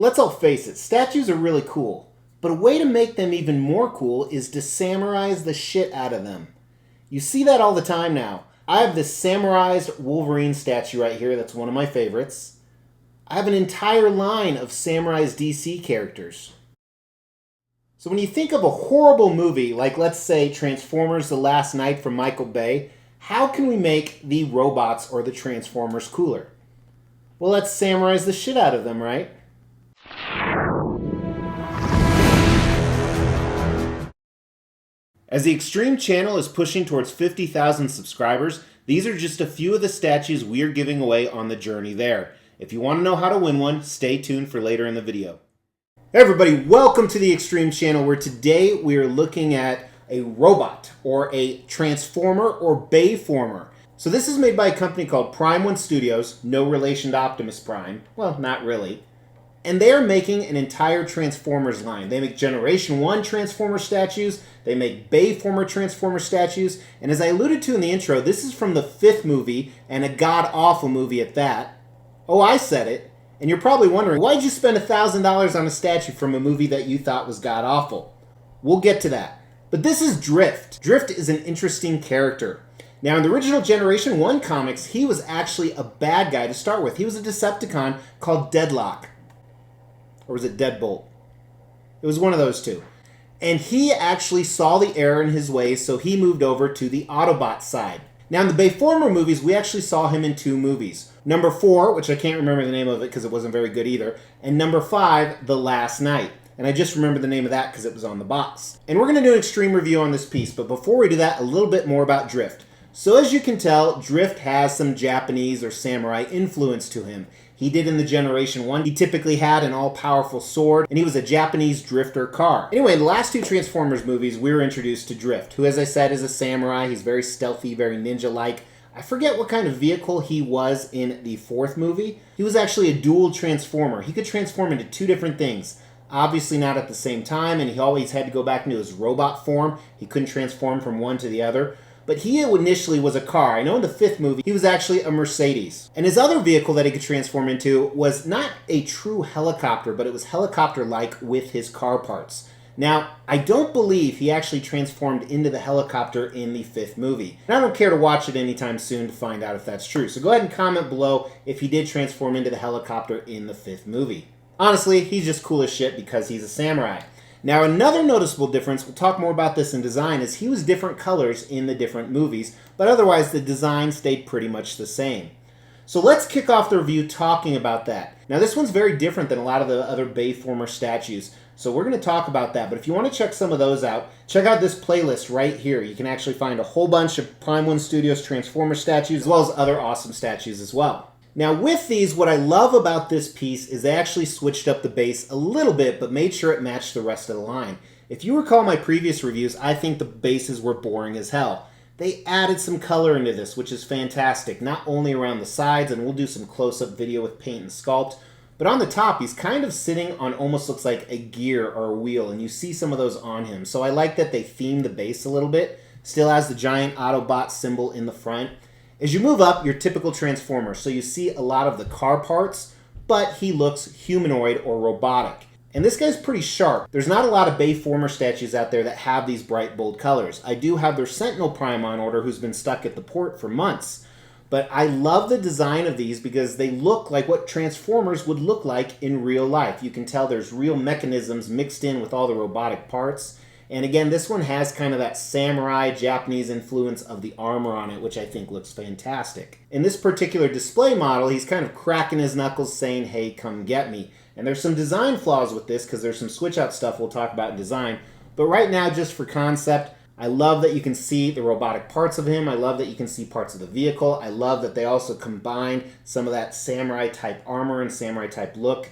Let's all face it, statues are really cool, but a way to make them even more cool is to samuraize the shit out of them. You see that all the time now. I have this samurais Wolverine statue right here that's one of my favorites. I have an entire line of samurais DC characters. So when you think of a horrible movie, like let's say Transformers The Last Knight from Michael Bay, how can we make the robots or the Transformers cooler? Well, let's samuraize the shit out of them, right? As the Extreme channel is pushing towards 50,000 subscribers, these are just a few of the statues we are giving away on the journey there. If you want to know how to win one, stay tuned for later in the video. Hey everybody, welcome to the Extreme channel, where today we are looking at a robot or a Transformer or Bayformer. So this is made by a company called Prime 1 Studios, no relation to Optimus Prime. Well, not really. And they are making an entire Transformers line. They make Generation 1 Transformer statues, they make Bayformer Transformer statues, and as I alluded to in the intro, this is from the 5th movie, and a god-awful movie at that. Oh, I said it. And you're probably wondering, why'd you spend $1,000 on a statue from a movie that you thought was god-awful? We'll get to that. But this is Drift. Drift is an interesting character. Now, in the original Generation 1 comics, he was actually a bad guy to start with. He was a Decepticon called Deadlock. Or was it Deadbolt? It was one of those two. And he actually saw the error in his ways, so he moved over to the Autobot side. Now, in the Bayformer movies, we actually saw him in 2 movies. Number 4, which I can't remember the name of it because it wasn't very good either, and number 5, The Last Knight. And I just remember the name of that because it was on the box. And we're going to do an extreme review on this piece, but before we do that, a little bit more about Drift. So as you can tell, Drift has some Japanese or samurai influence to him. He did in the Generation 1. He typically had an all-powerful sword, and he was a Japanese drifter car. Anyway, in the last 2 Transformers movies, we were introduced to Drift, who, as I said, is a samurai. He's very stealthy, very ninja-like. I forget what kind of vehicle he was in the 4th movie. He was actually a dual transformer. He could transform into 2 different things. Obviously not at the same time, and he always had to go back into his robot form. He couldn't transform from one to the other. But he initially was a car. I know in the 5th movie, he was actually a Mercedes. And his other vehicle that he could transform into was not a true helicopter, but it was helicopter-like with his car parts. Now, I don't believe he actually transformed into the helicopter in the 5th movie. And I don't care to watch it anytime soon to find out if that's true. So go ahead and comment below if he did transform into the helicopter in the 5th movie. Honestly, he's just cool as shit because he's a samurai. Now, another noticeable difference, we'll talk more about this in design, is he was different colors in the different movies, but otherwise the design stayed pretty much the same. So let's kick off the review talking about that. Now, this one's very different than a lot of the other Bayformer statues, so we're going to talk about that. But if you want to check some of those out, check out this playlist right here. You can actually find a whole bunch of Prime 1 Studios Transformer statues, as well as other awesome statues as well. Now with these, what I love about this piece is they actually switched up the base a little bit, but made sure it matched the rest of the line. If you recall my previous reviews, I think the bases were boring as hell. They added some color into this, which is fantastic, not only around the sides, and we'll do some close-up video with paint and sculpt, but on the top, he's kind of sitting on almost looks like a gear or a wheel, and you see some of those on him. So I like that they themed the base a little bit. Still has the giant Autobot symbol in the front. As you move up, your typical Transformer, so you see a lot of the car parts, but he looks humanoid or robotic. And this guy's pretty sharp. There's not a lot of Bayformer statues out there that have these bright, bold colors. I do have their Sentinel Prime on order, who's been stuck at the port for months. But I love the design of these because they look like what Transformers would look like in real life. You can tell there's real mechanisms mixed in with all the robotic parts. And again, this one has kind of that samurai Japanese influence of the armor on it, which I think looks fantastic. In this particular display model, he's kind of cracking his knuckles saying, hey, come get me. And there's some design flaws with this because there's some switch out stuff we'll talk about in design. But right now, just for concept, I love that you can see the robotic parts of him. I love that you can see parts of the vehicle. I love that they also combine some of that samurai type armor and samurai type look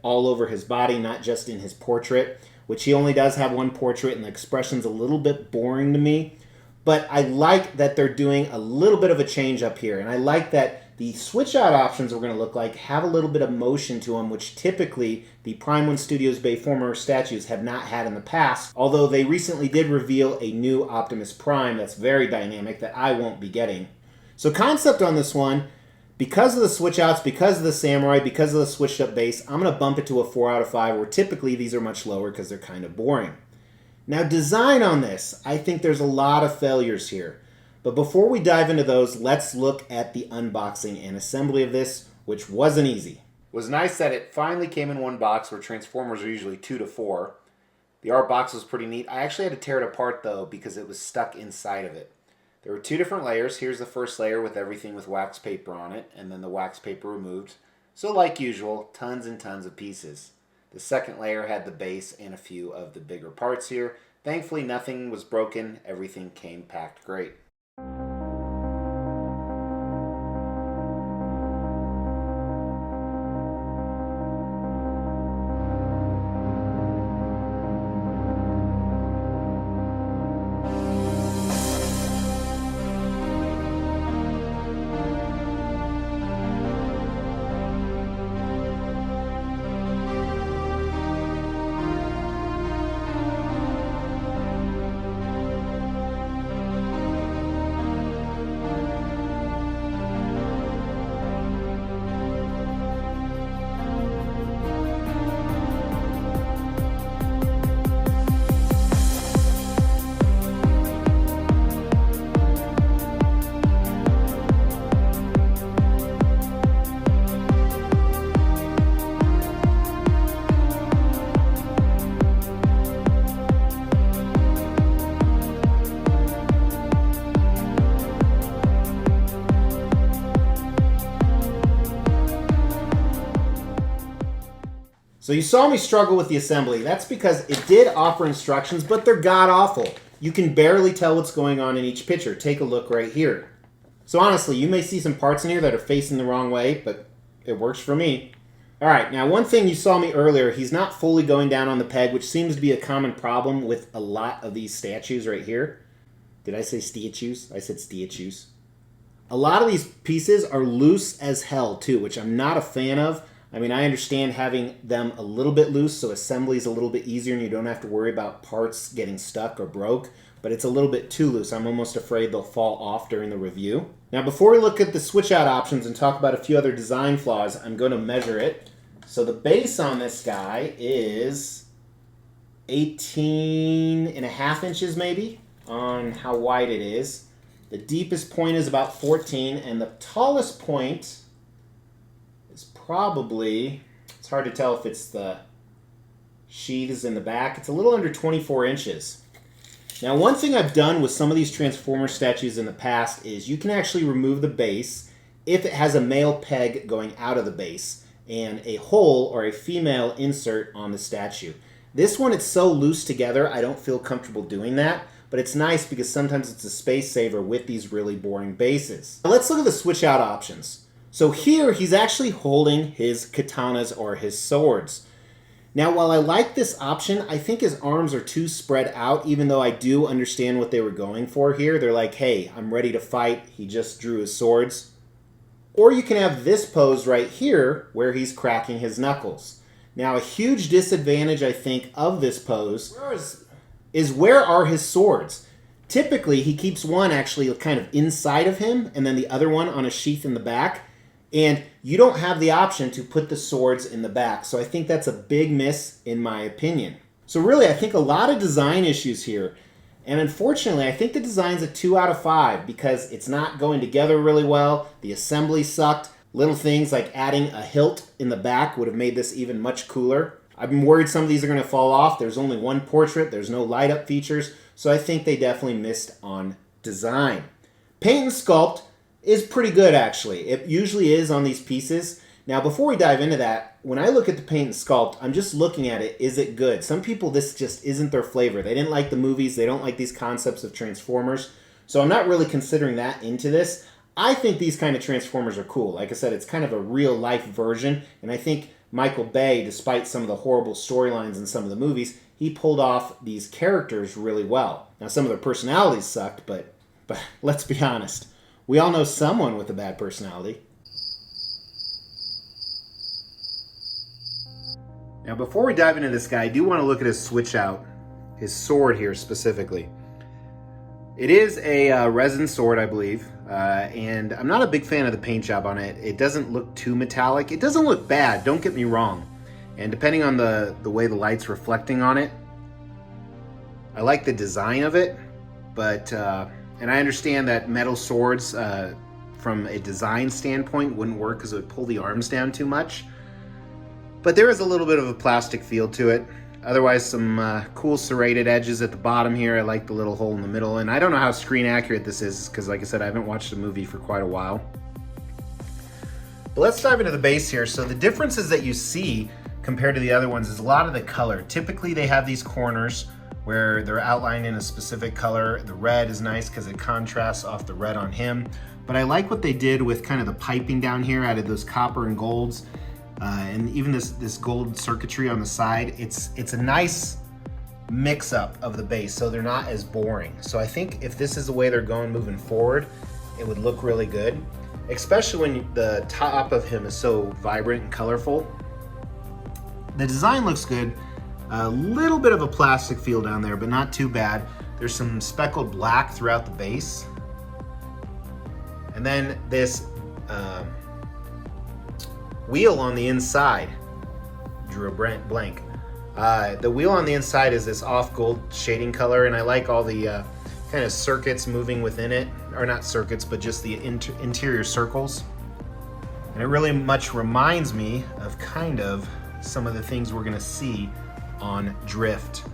all over his body, not just in his portrait, which he only does have one portrait, and the expression's a little bit boring to me. But I like that they're doing a little bit of a change up here, and I like that the switch-out options we're going to look like have a little bit of motion to them, which typically the Prime 1 Studios Bayformer statues have not had in the past, although they recently did reveal a new Optimus Prime that's very dynamic that I won't be getting. So concept on this one, Because of the switch outs, because of the samurai, because of the switched up base, I'm going to bump it to a 4 out of 5, where typically these are much lower because they're kind of boring. Now, design on this, I think there's a lot of failures here. But before we dive into those, let's look at the unboxing and assembly of this, which wasn't easy. It was nice that it finally came in one box, where Transformers are usually 2 to 4. The art box was pretty neat. I actually had to tear it apart, though, because it was stuck inside of it. There were 2 different layers. Here's the first layer with everything with wax paper on it, and then the wax paper removed. So like usual, tons and tons of pieces. The second layer had the base and a few of the bigger parts here. Thankfully, nothing was broken. Everything came packed great. So you saw me struggle with the assembly. That's because it did offer instructions, but they're god-awful. You can barely tell what's going on in each picture. Take a look right here. So honestly, you may see some parts in here that are facing the wrong way, but it works for me. Alright, now one thing you saw me earlier, he's not fully going down on the peg, which seems to be a common problem with a lot of these statues right here. Did I say statues? I said statues. A lot of these pieces are loose as hell too, which I'm not a fan of. I mean, I understand having them a little bit loose so assembly is a little bit easier and you don't have to worry about parts getting stuck or broke, but it's a little bit too loose. I'm almost afraid they'll fall off during the review. Now, before we look at the switch out options and talk about a few other design flaws, I'm going to measure it. So the base on this guy is 18.5 inches maybe on how wide it is. The deepest point is about 14, and the tallest point is probably, it's hard to tell if it's the sheaths in the back. It's a little under 24 inches. Now, one thing I've done with some of these Transformer statues in the past is you can actually remove the base if it has a male peg going out of the base and a hole or a female insert on the statue. This one, it's so loose together, I don't feel comfortable doing that, but it's nice because sometimes it's a space saver with these really boring bases. Now, let's look at the switch out options. So here, he's actually holding his katanas or his swords. Now, while I like this option, I think his arms are too spread out, even though I do understand what they were going for here. They're like, hey, I'm ready to fight. He just drew his swords. Or you can have this pose right here, where he's cracking his knuckles. Now, a huge disadvantage, I think, of this pose is where are his swords? Typically, he keeps one actually kind of inside of him, and then the other one on a sheath in the back. And you don't have the option to put the swords in the back. So I think that's a big miss in my opinion. So really, I think a lot of design issues here. And unfortunately, I think the design's a 2 out of 5 because it's not going together really well. The assembly sucked. Little things like adding a hilt in the back would have made this even much cooler. I've been worried some of these are going to fall off. There's only one portrait. There's no light up features. So I think they definitely missed on design. Paint and sculpt is pretty good, actually. It usually is on these pieces. Now, before we dive into that, when I look at the paint and sculpt, I'm just looking at it, is it good? Some people, this just isn't their flavor. They didn't like the movies. They don't like these concepts of Transformers. So I'm not really considering that into this. I think these kind of Transformers are cool. Like I said, it's kind of a real-life version. And I think Michael Bay, despite some of the horrible storylines in some of the movies, he pulled off these characters really well. Now, some of their personalities sucked, but let's be honest. We all know someone with a bad personality. Now, before we dive into this guy, I do want to look at his switch out, his sword here specifically. It is a resin sword, I believe. and I'm not a big fan of the paint job on it. It doesn't look too metallic. It doesn't look bad, don't get me wrong. And depending on the way the light's reflecting on it, I like the design of it, but, and I understand that metal swords, from a design standpoint, wouldn't work because it would pull the arms down too much. But there is a little bit of a plastic feel to it. Otherwise, some cool serrated edges at the bottom here. I like the little hole in the middle, and I don't know how screen accurate this is because, like I said, I haven't watched the movie for quite a while. But let's dive into the base here. So the differences that you see compared to the other ones is a lot of the color. Typically, they have these corners where they're outlined in a specific color. The red is nice because it contrasts off the red on him. But I like what they did with kind of the piping down here, added those copper and golds. And even this gold circuitry on the side, it's a nice mix-up of the base, so they're not as boring. So I think if this is the way they're going moving forward, it would look really good, especially when the top of him is so vibrant and colorful. The design looks good. A little bit of a plastic feel down there, but not too bad. There's some speckled black throughout the base. And then this wheel on the inside, drew a blank. The wheel on the inside is this off gold shading color, and I like all the kind of circuits moving within it, or not circuits, but just the interior circles. And it really much reminds me of kind of some of the things we're gonna see on Drift.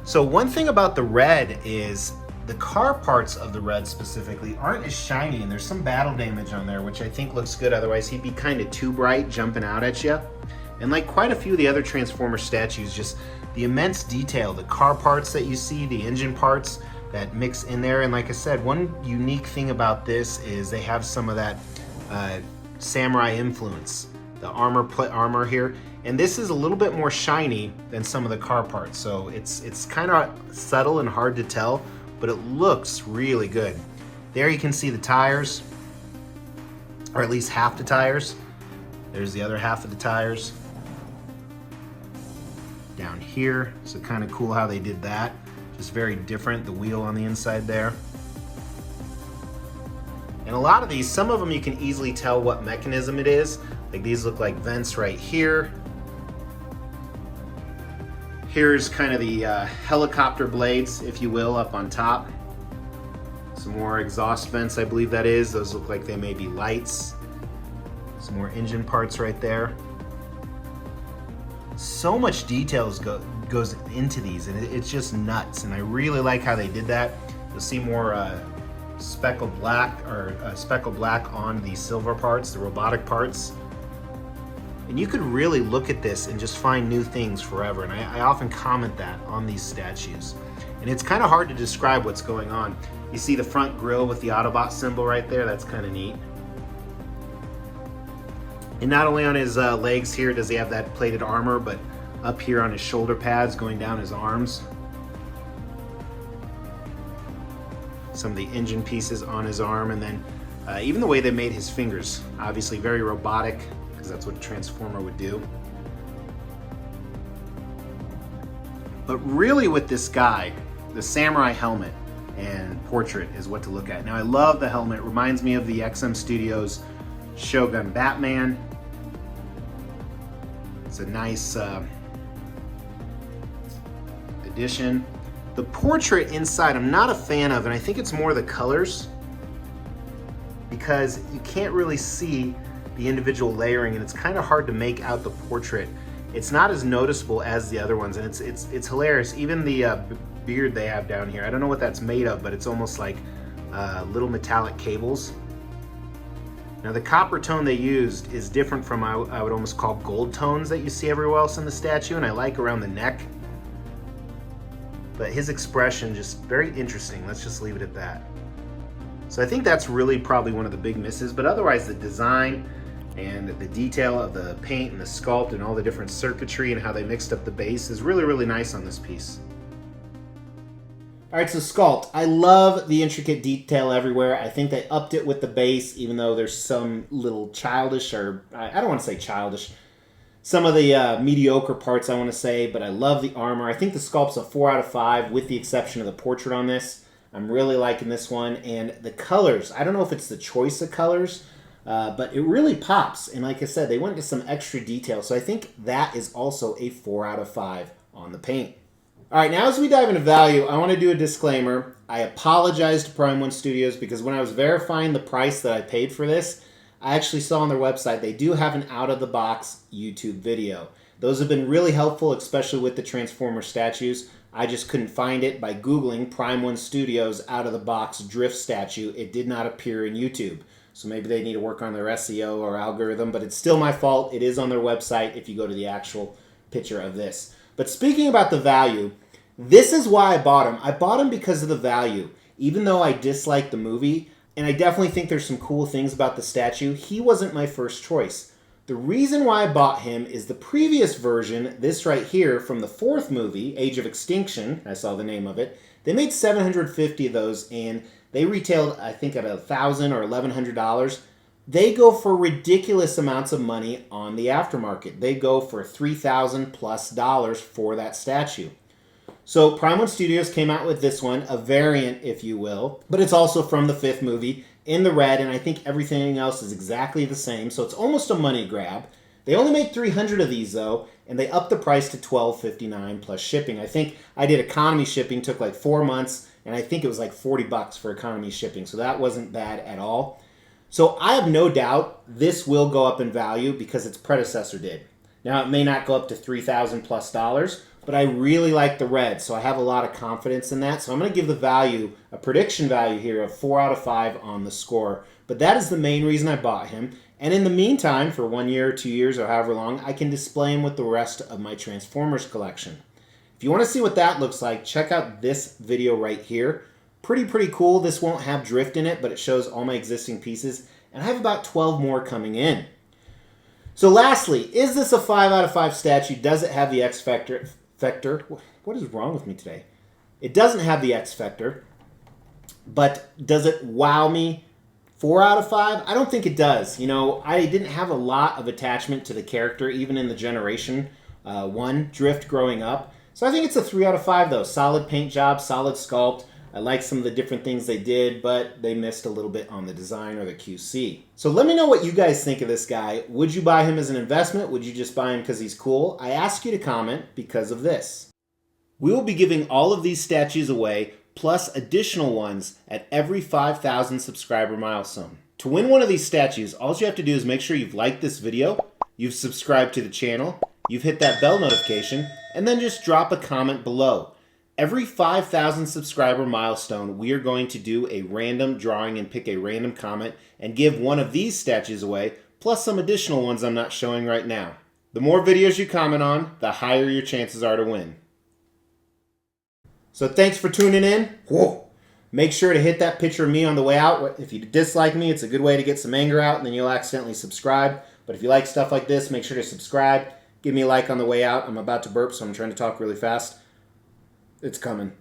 So one thing about the red is the car parts of the red specifically aren't as shiny, and there's some battle damage on there, which I think looks good. Otherwise, he'd be kind of too bright jumping out at you. And like quite a few of the other Transformer statues, just the immense detail, the car parts that you see, the engine parts that mix in there. And like I said, one unique thing about this is they have some of that samurai influence, the armor here. And this is a little bit more shiny than some of the car parts. So it's kind of subtle and hard to tell, but it looks really good. There you can see the tires, or at least half the tires. There's the other half of the tires down here. So kind of cool how they did that. Just very different, the wheel on the inside there. And a lot of these, some of them you can easily tell what mechanism it is. Like these look like vents right here. Here's kind of the helicopter blades, if you will, up on top. Some more exhaust vents, I believe that is. Those look like they may be lights. Some more engine parts right there. So much details goes into these, and it's just nuts. And I really like how they did that. You'll see more speckled black on the silver parts, the robotic parts. And you could really look at this and just find new things forever. And I often comment that on these statues. And it's kind of hard to describe what's going on. You see the front grille with the Autobot symbol right there. That's kind of neat. And not only on his legs here does he have that plated armor, but up here on his shoulder pads going down his arms. Some of the engine pieces on his arm, and then even the way they made his fingers. Obviously very robotic, because that's what a Transformer would do. But really with this guy, the samurai helmet and portrait is what to look at. Now I love the helmet. It reminds me of the XM Studios Shogun Batman. It's a nice addition. The portrait inside I'm not a fan of, and I think it's more the colors, because you can't really see the individual layering, and it's kind of hard to make out the portrait. It's not as noticeable as the other ones, and it's hilarious. Even the beard they have down here, I don't know what that's made of, but it's almost like little metallic cables. Now the copper tone they used is different from I would almost call gold tones that you see everywhere else in the statue, and I like around the neck. But his expression, just very interesting. Let's just leave it at that. So I think that's really probably one of the big misses, but otherwise the design and the detail of the paint and the sculpt and all the different circuitry and how they mixed up the base is really, really nice on this piece. All right, so sculpt. I love the intricate detail everywhere. I think they upped it with the base, even though there's some little childish, or I don't want to say childish, some of the mediocre parts I want to say, but I love the armor. I think the sculpt's a 4 out of 5 with the exception of the portrait on this. I'm really liking this one. And the colors, I don't know if it's the choice of colors, but it really pops. And like I said, they went into some extra detail. So I think that is also a 4 out of 5 on the paint. All right, now as we dive into value, I want to do a disclaimer. I apologize to Prime One Studios because when I was verifying the price that I paid for this, I actually saw on their website they do have an out-of-the-box YouTube video. Those have been really helpful, especially with the Transformer statues. I just couldn't find it by Googling Prime One Studios out-of-the-box drift statue. It did not appear in YouTube. So maybe they need to work on their SEO or algorithm, but it's still my fault. It is on their website if you go to the actual picture of this. But speaking about the value, this is why I bought him. I bought him because of the value. Even though I dislike the movie, and I definitely think there's some cool things about the statue, he wasn't my first choice. The reason why I bought him is the previous version, this right here, from the 4th movie, Age of Extinction, I saw the name of it, they made 750 of those, and they retailed, I think, at $1,000 or $1,100. They go for ridiculous amounts of money on the aftermarket. They go for $3,000 plus for that statue. So Prime One Studios came out with this one, a variant, if you will, but it's also from the 5th movie in the red, and I think everything else is exactly the same, so it's almost a money grab. They only made 300 of these, though, and they upped the price to $12.59 plus shipping. I think I did economy shipping, took like 4 months, and I think it was like $40 for economy shipping, so that wasn't bad at all. So I have no doubt this will go up in value because its predecessor did. Now, it may not go up to $3,000 plus, but I really like the red, so I have a lot of confidence in that. So I'm going to give the value, a prediction value here of 4 out of 5 on the score. But that is the main reason I bought him. And in the meantime, for 1 year, 2 years, or however long, I can display him with the rest of my Transformers collection. If you want to see what that looks like, check out this video right here. Pretty cool. This won't have drift in it, but it shows all my existing pieces. And I have about 12 more coming in. So lastly, is this a 5 out of 5 statue? Does it have the X Factor? What is wrong with me today? It doesn't have the X Factor, but does it wow me? 4 out of 5? I don't think it does. You know, I didn't have a lot of attachment to the character, even in the Generation 1 drift growing up. So I think it's a 3 out of 5, though. Solid paint job, solid sculpt. I like some of the different things they did, but they missed a little bit on the design or the QC. So let me know what you guys think of this guy. Would you buy him as an investment? Would you just buy him because he's cool? I ask you to comment because of this. We will be giving all of these statues away, plus additional ones at every 5,000 subscriber milestone. To win one of these statues, all you have to do is make sure you've liked this video, you've subscribed to the channel, you've hit that bell notification, and then just drop a comment below. Every 5,000 subscriber milestone, we are going to do a random drawing and pick a random comment and give one of these statues away, plus some additional ones I'm not showing right now. The more videos you comment on, the higher your chances are to win. So thanks for tuning in. Whoa. Make sure to hit that picture of me on the way out. If you dislike me, it's a good way to get some anger out, and then you'll accidentally subscribe. But if you like stuff like this, make sure to subscribe. Give me a like on the way out. I'm about to burp, so I'm trying to talk really fast. It's coming.